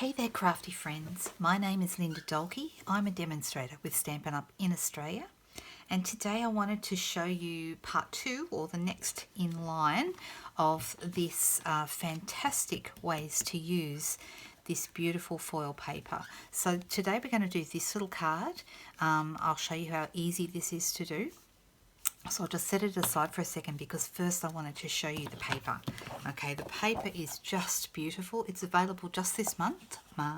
Hey there crafty friends, my name is Linda Dalke. I'm a demonstrator with Stampin' Up in Australia, and today I wanted to show you part 2, or the next in line, of this fantastic ways to use this beautiful foil paper. So today we're going to do this little card. I'll show you how easy this is to do. So I'll just set it aside for a second because first I wanted to show you the paper. Okay, the paper is just beautiful. It's available just this month,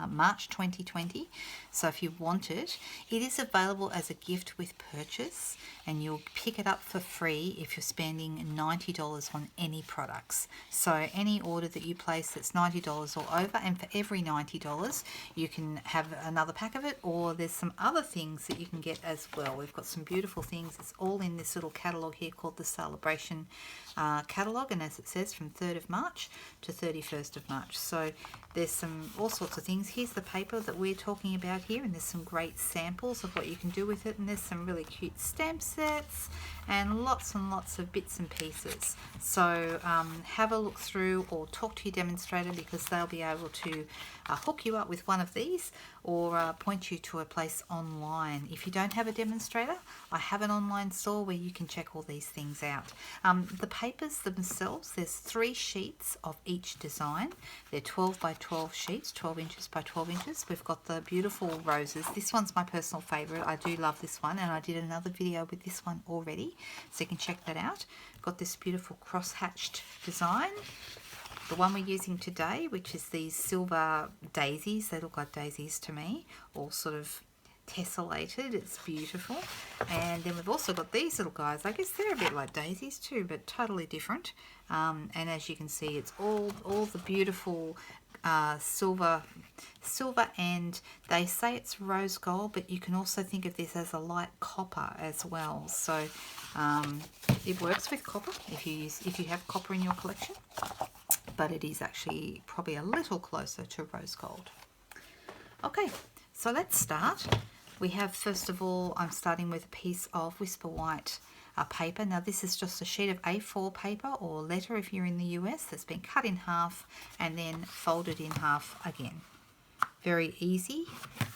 March 2020. So if you want it, it is available as a gift with purchase, and you'll pick it up for free if you're spending $90 on any products. So any order that you place that's $90 or over, and for every $90 you can have another pack of it, or there's some other things that you can get as well. We've got some beautiful things. It's all in this little catalogue here called the Celebration catalogue, and as it says, from 3rd of March to 31st of March. So there's all sorts of things. Here's the paper that we're talking about here, and there's some great samples of what you can do with it, and there's some really cute stamp sets and lots of bits and pieces. So have a look through or talk to your demonstrator, because they'll be able to hook you up with one of these, or point you to a place online. If you don't have a demonstrator, I have an online store where you can check all these things out. The papers themselves, there's 3 sheets of each design. They're 12 by 12 sheets, 12 inches by 12 inches. We've got the beautiful roses. This one's my personal favorite. I do love this one, and I did another video with this one already, so you can check that out. Got this beautiful cross-hatched design. The one we're using today, which is these silver daisies, they look like daisies to me, all sort of tessellated. It's beautiful. And then we've also got these little guys. I guess they're a bit like daisies too, but totally different. And as you can see, it's all the beautiful silver, and they say it's rose gold, but you can also think of this as a light copper as well. So it works with copper if you have copper in your collection, but it is actually probably a little closer to rose gold. Okay, so let's start. We have, first of all, I'm starting with a piece of Whisper White paper. Now this is just a sheet of A4 paper, or letter if you're in the US, that's been cut in half and then folded in half again. Very easy. I'm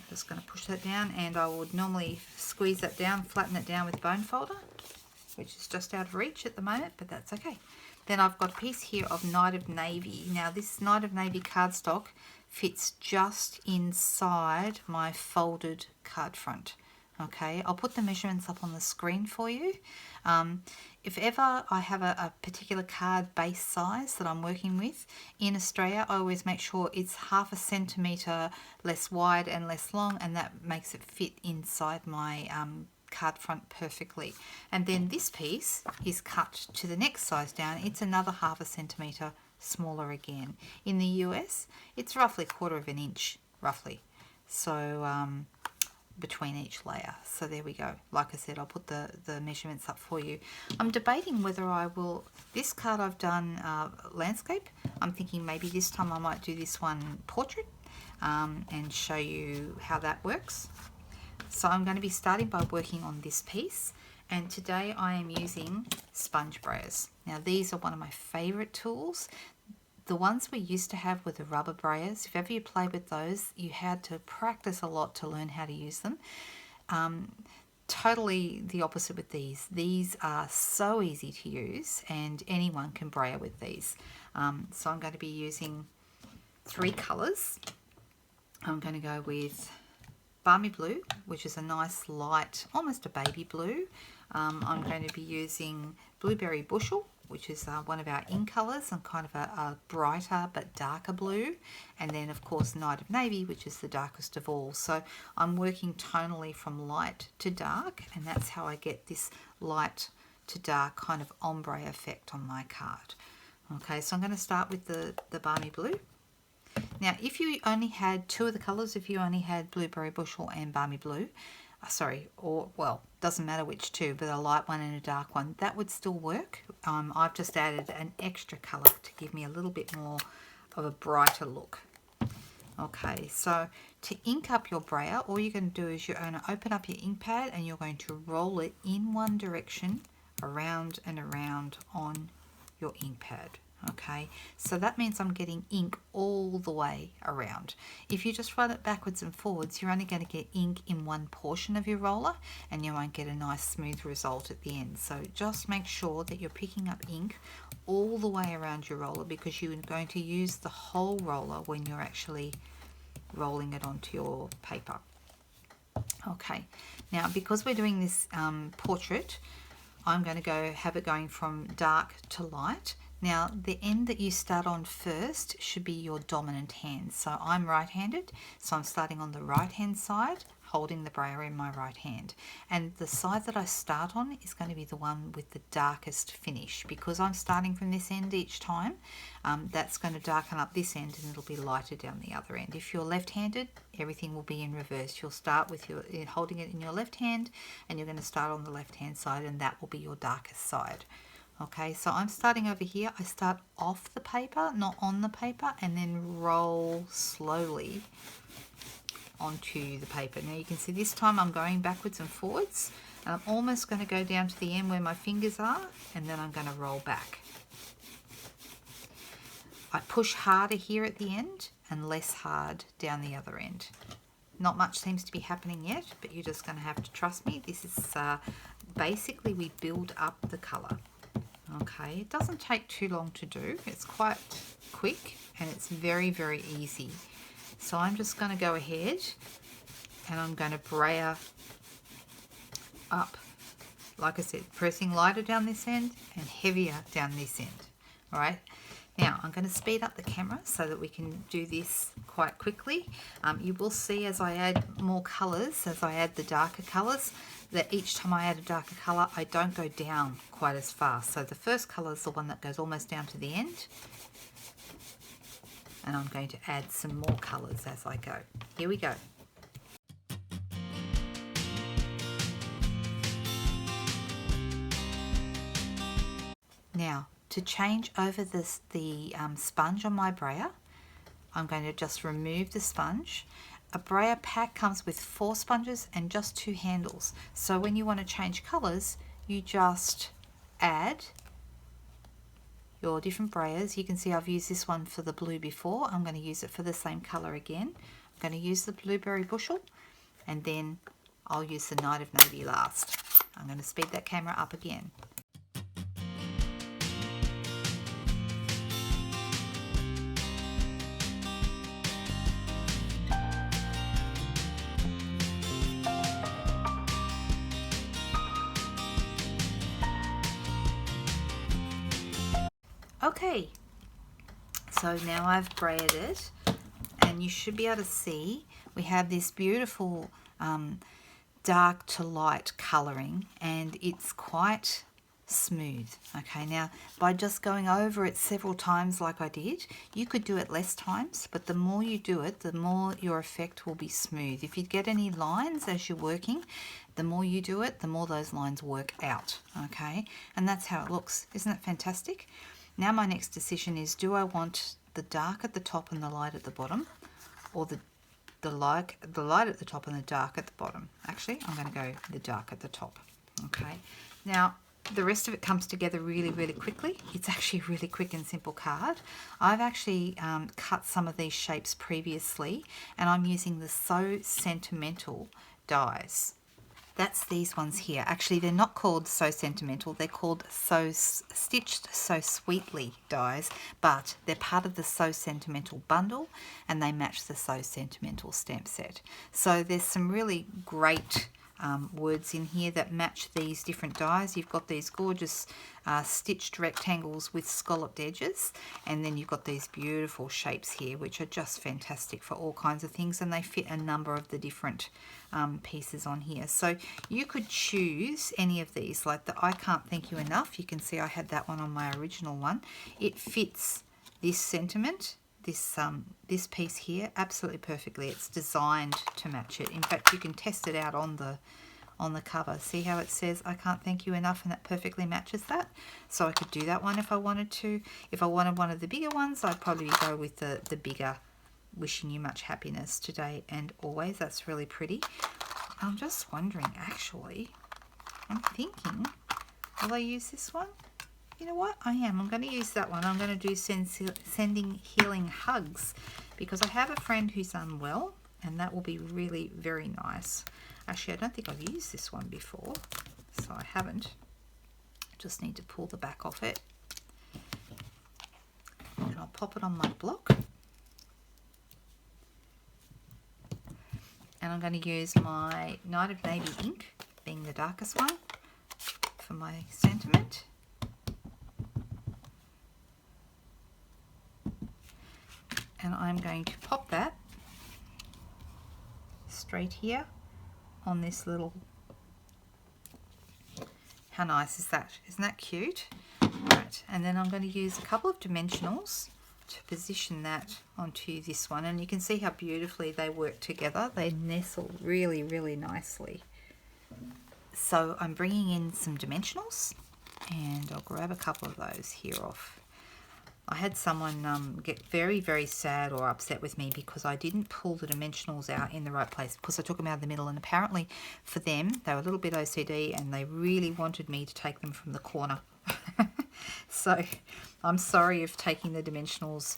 just going to push that down, and I would normally squeeze that down, flatten it down with bone folder, which is just out of reach at the moment, but that's okay. Then I've got a piece here of Night of Navy. Now this Night of Navy cardstock fits just inside my folded card front. Okay, I'll put the measurements up on the screen for you. If ever I have a particular card base size that I'm working with in Australia, I always make sure it's 1/2 centimetre less wide and less long, and that makes it fit inside my card front perfectly. And then this piece is cut to the next size down. It's another 1/2 centimetre smaller again. In the US, it's roughly 1/4 inch, roughly. So between each layer. So there we go. Like I said, I'll put the measurements up for you. I'm debating whether I will, this card I've done landscape. I'm thinking maybe this time I might do this one portrait, and show you how that works. So I'm going to be starting by working on this piece, and today I am using sponge brayers. Now these are one of my favorite tools. The ones we used to have were the rubber brayers. If ever you play with those, you had to practice a lot to learn how to use them. Totally the opposite with these. These are so easy to use, and anyone can brayer with these. So I'm going to be using 3 colours. I'm going to go with Balmy Blue, which is a nice light, almost a baby blue. I'm going to be using Blueberry Bushel, which is one of our in colours, and kind of a brighter but darker blue. And then of course Night of Navy, which is the darkest of all. So I'm working tonally from light to dark, and that's how I get this light to dark kind of ombre effect on my card. Okay, so I'm going to start with the Balmy Blue. Now if you only had 2 of the colours, if you only had Blueberry Bushel and Balmy Blue, or well, doesn't matter which 2, but a light one and a dark one, that would still work. I've just added an extra colour to give me a little bit more of a brighter look. Okay, so to ink up your brayer, all you're going to do is you're going to open up your ink pad, and you're going to roll it in one direction around and around on your ink pad. Okay, so that means I'm getting ink all the way around. If you just run it backwards and forwards, you're only going to get ink in one portion of your roller and you won't get a nice smooth result at the end. So just make sure that you're picking up ink all the way around your roller, because you're going to use the whole roller when you're actually rolling it onto your paper. Okay, now because we're doing this portrait, I'm going to have it going from dark to light. Now the end that you start on first should be your dominant hand. So I'm right-handed, so I'm starting on the right hand side, holding the brayer in my right hand. And the side that I start on is going to be the one with the darkest finish. Because I'm starting from this end each time, that's going to darken up this end and it'll be lighter down the other end. If you're left-handed, everything will be in reverse. You'll start with holding it in your left hand, and you're going to start on the left-hand side, and that will be your darkest side. Okay, so I'm starting over here. I start off the paper, not on the paper, and then roll slowly onto the paper. Now you can see this time I'm going backwards and forwards, and I'm almost going to go down to the end where my fingers are, and then I'm going to roll back. I push harder here at the end and less hard down the other end. Not much seems to be happening yet, but you're just going to have to trust me. This is basically, we build up the colour. Okay, it doesn't take too long to do. It's quite quick and it's very, very easy. So I'm just going to go ahead and I'm going to brayer up. Like I said, pressing lighter down this end and heavier down this end. All right. Now I'm going to speed up the camera so that we can do this quite quickly. You will see as I add more colours, as I add the darker colours, that each time I add a darker colour, I don't go down quite as fast. So the first colour is the one that goes almost down to the end. And I'm going to add some more colours as I go. Here we go. Now, to change over the sponge on my brayer, I'm going to just remove the sponge. A brayer pack comes with 4 sponges and just 2 handles. So when you want to change colours, you just add your different brayers. You can see I've used this one for the blue before. I'm going to use it for the same colour again. I'm going to use the blueberry bushel, and then I'll use the Night of Navy last. I'm going to speed that camera up again. Okay, so now I've brayered it, and you should be able to see we have this beautiful dark to light colouring, and it's quite smooth. Okay, now by just going over it several times like I did, you could do it less times, but the more you do it, the more your effect will be smooth. If you get any lines as you're working, the more you do it, the more those lines work out. Okay, and that's how it looks. Isn't it fantastic? Now my next decision is, do I want the dark at the top and the light at the bottom, or the light at the top and the dark at the bottom? Actually, I'm going to go the dark at the top. Okay, now the rest of it comes together really, really quickly. It's actually a really quick and simple card. I've actually cut some of these shapes previously, and I'm using the So Sentimental dies. That's these ones here. Actually, they're not called So Sentimental. They're called So Stitched So Sweetly dies, but they're part of the So Sentimental bundle, and they match the So Sentimental stamp set. So there's some really great words in here that match these different dies. You've got these gorgeous stitched rectangles with scalloped edges, and then you've got these beautiful shapes here which are just fantastic for all kinds of things, and they fit a number of the different pieces on here. So you could choose any of these, like the I Can't Thank You Enough. You can see I had that one on my original one. It fits this sentiment, this piece here, absolutely perfectly. It's designed to match it. In fact, you can test it out on the cover. See how it says I Can't Thank You Enough, and that perfectly matches that. So I could do that one if I wanted to. If I wanted one of the bigger ones, I'd probably go with the bigger Wishing You Much Happiness Today and Always. That's really pretty. I'm just wondering, actually, I'm thinking, will I use this one? You know what? I'm going to use that one. I'm going to do sending healing hugs because I have a friend who's unwell, and that will be really very nice. Actually, I don't think I've used this one before, so I haven't. Just need to pull the back off it. And I'll pop it on my block. And I'm going to use my Night of Navy ink, being the darkest one, for my sentiment. And I'm going to pop that straight here on this little... How nice is that? Isn't that cute? Right, and then I'm going to use a couple of dimensionals to position that onto this one, and you can see how beautifully they work together. They nestle really, really nicely. So I'm bringing in some dimensionals, and I'll grab a couple of those here off. I had someone get very, very sad or upset with me because I didn't pull the dimensionals out in the right place, because I took them out of the middle, and apparently for them, they were a little bit OCD and they really wanted me to take them from the corner. So I'm sorry if taking the dimensionals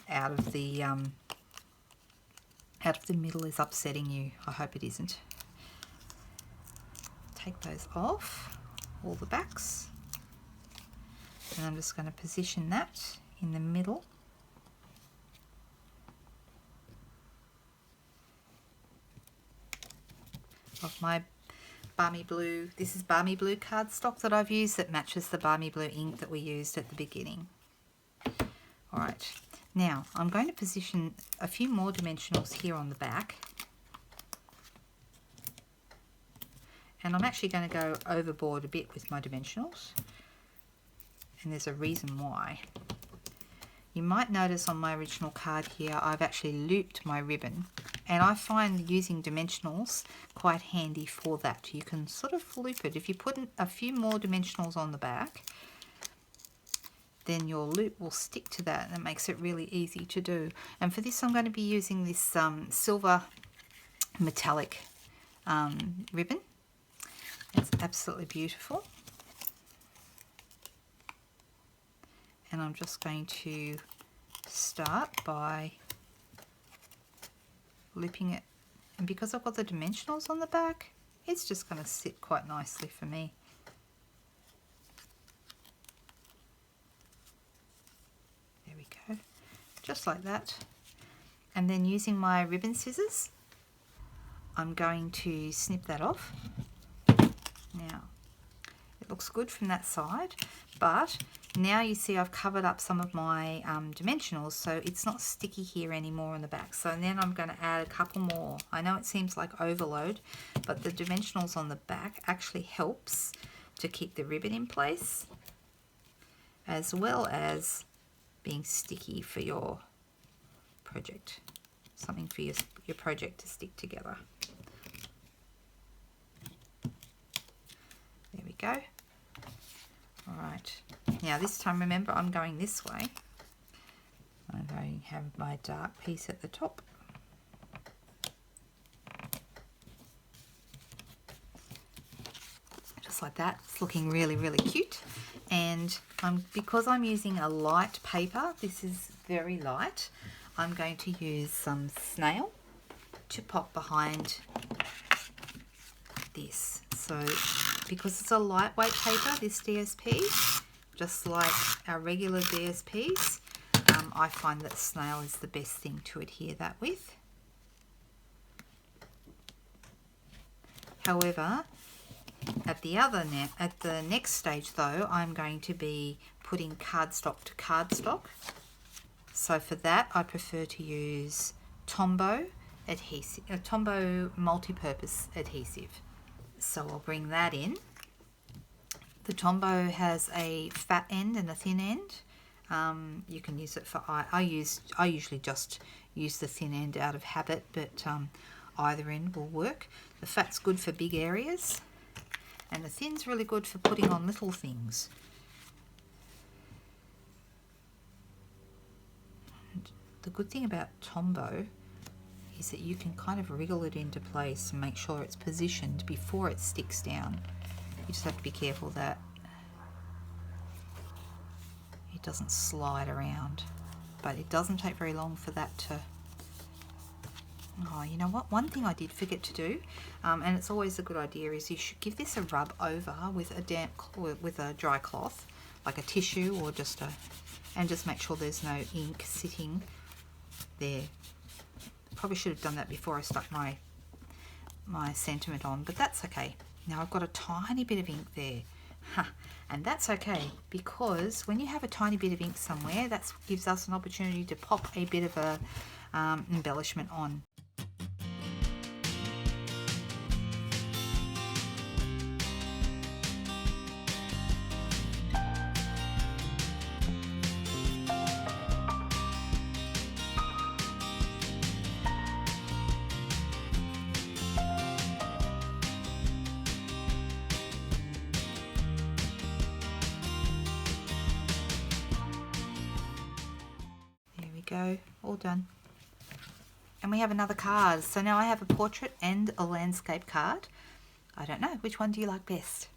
out of the middle is upsetting you. I hope it isn't. Take those off, all the backs, and I'm just going to position that in the middle. Of my balmy blue. This is balmy blue cardstock that I've used that matches the balmy blue ink that we used at the beginning. Alright, now I'm going to position a few more dimensionals here on the back. And I'm actually going to go overboard a bit with my dimensionals. And there's a reason why. You might notice on my original card here, I've actually looped my ribbon. And I find using dimensionals quite handy for that. You can sort of loop it. If you put a few more dimensionals on the back, then your loop will stick to that, and it makes it really easy to do. And for this, I'm going to be using this silver metallic ribbon. It's absolutely beautiful. And I'm just going to start by looping it, and because I've got the dimensionals on the back, it's just going to sit quite nicely for me. There we go, just like that. And then using my ribbon scissors, I'm going to snip that off. Now, it looks good from that side, but now you see I've covered up some of my dimensionals, so it's not sticky here anymore on the back. So then I'm going to add a couple more. I know it seems like overload, but the dimensionals on the back actually helps to keep the ribbon in place, as well as being sticky for your project. Something for your project to stick together. There we go. Alright, now this time remember I'm going this way. I'm going to have my dark piece at the top. Just like that. It's looking really, really cute. And because I'm using a light paper, this is very light, I'm going to use some snail to pop behind this. So because it's a lightweight paper, this DSP, just like our regular DSPs, I find that snail is the best thing to adhere that with. However, at the next stage though, I'm going to be putting cardstock to cardstock. So for that, I prefer to use Tombow adhesive, Tombow multi-purpose adhesive. So I'll bring that in. The Tombow has a fat end and a thin end. You can use it for I usually just use the thin end out of habit, but either end will work. The fat's good for big areas, and the thin's really good for putting on little things. And the good thing about Tombow is that you can kind of wriggle it into place and make sure it's positioned before it sticks down. You just have to be careful that it doesn't slide around. But it doesn't take very long for that to... Oh, you know what? One thing I did forget to do, and it's always a good idea, is you should give this a rub over with a dry cloth, like a tissue or just a, and just make sure there's no ink sitting there. Probably should have done that before I stuck my sentiment on, but that's okay. Now I've got a tiny bit of ink there. And that's okay, because when you have a tiny bit of ink somewhere, that gives us an opportunity to pop a bit of a embellishment on. Go, all done. And we have another card. So now I have a portrait and a landscape card. I don't know, which one do you like best?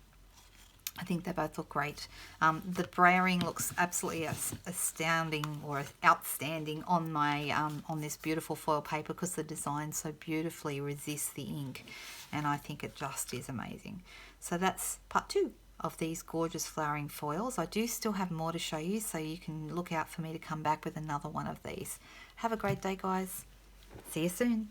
I think they both look great. The brayering looks absolutely astounding or outstanding on my on this beautiful foil paper, because the design so beautifully resists the ink, and I think it just is amazing. So that's part 2 of these gorgeous flowering foils. I do still have more to show you, so you can look out for me to come back with another one of these. Have a great day, guys. See you soon.